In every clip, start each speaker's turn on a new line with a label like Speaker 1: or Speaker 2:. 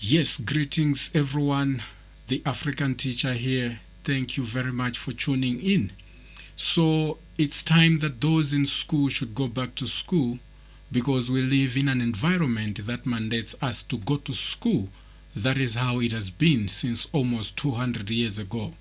Speaker 1: Yes, greetings everyone. The African teacher here. Thank you very much for tuning in. So, it's time that those in school should go back to school because we live in an environment that mandates us to go to school. That is how it has been since almost 200 years ago.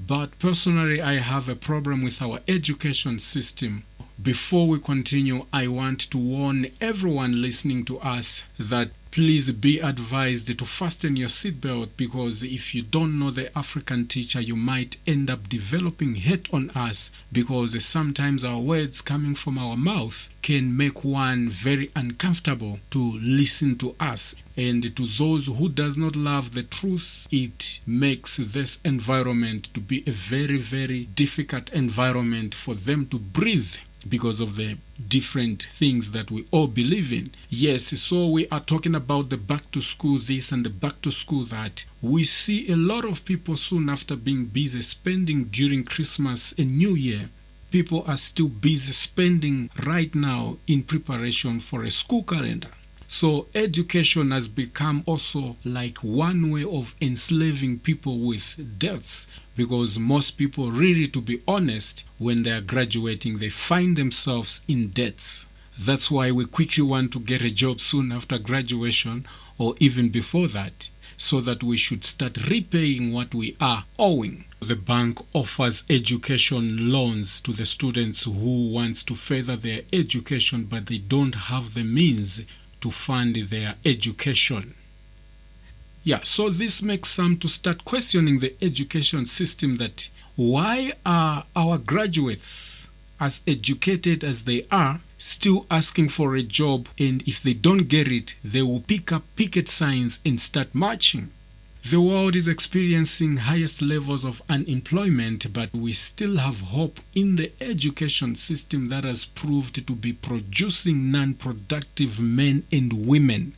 Speaker 1: But personally, I have a problem with our education system. Before we continue, I want to warn everyone listening to us that please be advised to fasten your seatbelt, because if you don't know the African teacher, you might end up developing hate on us, because sometimes our words coming from our mouth can make one very uncomfortable to listen to us. And to those who does not love the truth, it makes this environment to be a very, very difficult environment for them to breathe, because of the different things that we all believe in. Yes, so we are talking about the back to school this and the back to school that. We see a lot of people soon after being busy spending during Christmas and New Year. People are still busy spending right now in preparation for a school calendar. So education has become also like one way of enslaving people with debts, because most people, really to be honest, when they are graduating, they find themselves in debts. That's why we quickly want to get a job soon after graduation or even before that, so that we should start repaying what we are owing. The bank offers education loans to the students who wants to further their education, but they don't have the means to fund their education. So this makes some to start questioning the education system, that why are our graduates, as educated as they are, still asking for a job, and if they don't get it, they will pick up picket signs and start marching. The world is experiencing highest levels of unemployment, but we still have hope in the education system that has proved to be producing non-productive men and women.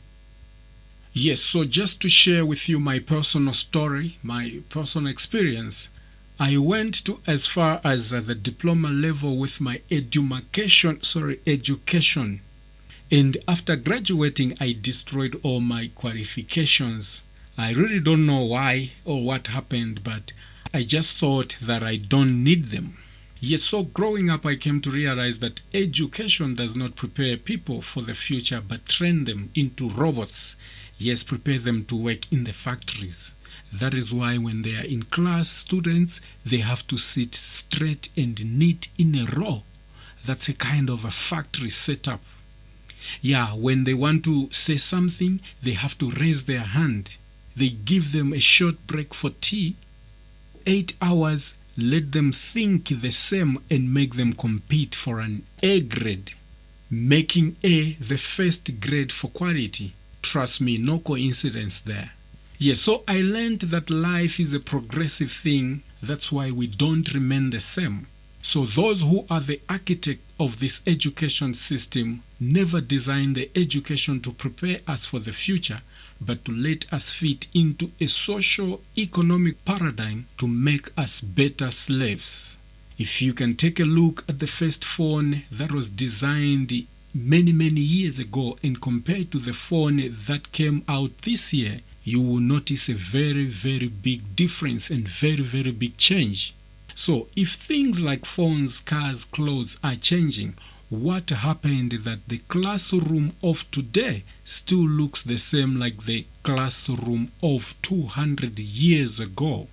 Speaker 1: Yes, so just to share with you my personal story, my personal experience, I went to as far as the diploma level with my education. And after graduating, I destroyed all my qualifications. I really don't know why or what happened, but I just thought that I don't need them. Yes, so growing up, I came to realize that education does not prepare people for the future, but train them into robots. Yes, prepare them to work in the factories. That is why when they are in class, students, they have to sit straight and neat in a row. That's a kind of a factory setup. When they want to say something, they have to raise their hand. They give them a short break for tea. 8 hours, let them think the same and make them compete for an A grade, making A the first grade for quality. Trust me, no coincidence there. So I learned that life is a progressive thing. That's why we don't remain the same. So those who are the architect of this education system never designed the education to prepare us for the future, but to let us fit into a socio-economic paradigm to make us better slaves. If you can take a look at the first phone that was designed many, many years ago and compare it to the phone that came out this year, you will notice a very, very big difference and very, very big change. So if things like phones, cars, clothes are changing, what happened that the classroom of today still looks the same like the classroom of 200 years ago?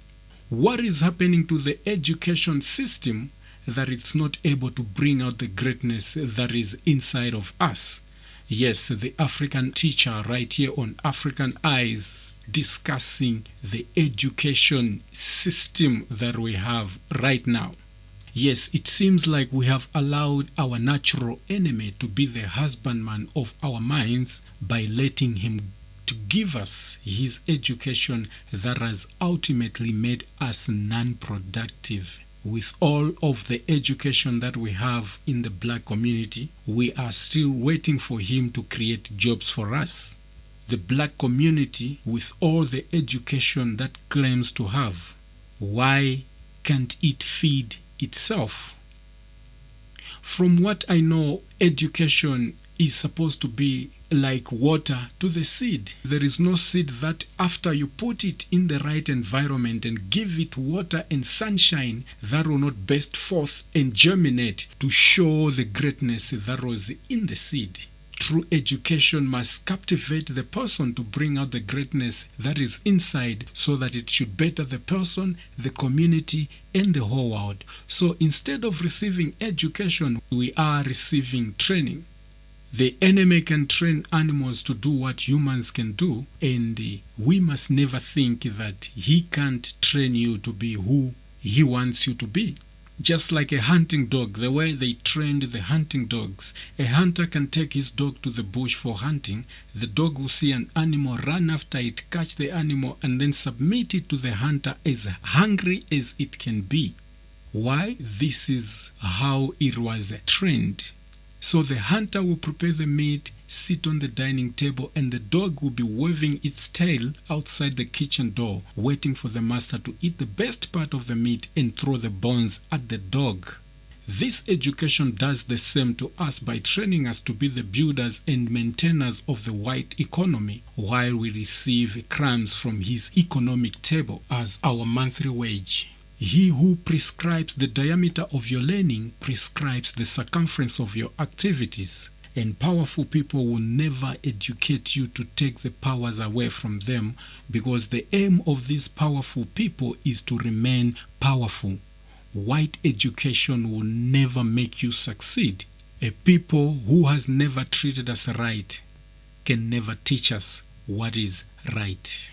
Speaker 1: What is happening to the education system that it's not able to bring out the greatness that is inside of us? Yes, the African teacher right here on African Eyes, discussing the education system that we have right now. Yes, it seems like we have allowed our natural enemy to be the husbandman of our minds by letting him to give us his education that has ultimately made us non-productive. With all of the education that we have in the black community, we are still waiting for him to create jobs for us. The black community, with all the education that claims to have, why can't it feed itself? From what I know, education is supposed to be like water to the seed. There is no seed that after you put it in the right environment and give it water and sunshine, that will not burst forth and germinate to show the greatness that was in the seed. True education must captivate the person to bring out the greatness that is inside, so that it should better the person, the community, and the whole world. So instead of receiving education, we are receiving training. The enemy can train animals to do what humans can do, and we must never think that he can't train you to be who he wants you to be. Just like a hunting dog, the way they trained the hunting dogs. A hunter can take his dog to the bush for hunting. The dog will see an animal, run after it, catch the animal, and then submit it to the hunter as hungry as it can be. Why? This is how it was trained. So the hunter will prepare the meat, sit on the dining table, and the dog will be waving its tail outside the kitchen door, waiting for the master to eat the best part of the meat and throw the bones at the dog. This education does the same to us by training us to be the builders and maintainers of the white economy, while we receive crumbs from his economic table as our monthly wage. He who prescribes the diameter of your learning prescribes the circumference of your activities. And powerful people will never educate you to take the powers away from them, because the aim of these powerful people is to remain powerful. White education will never make you succeed. A people who has never treated us right can never teach us what is right.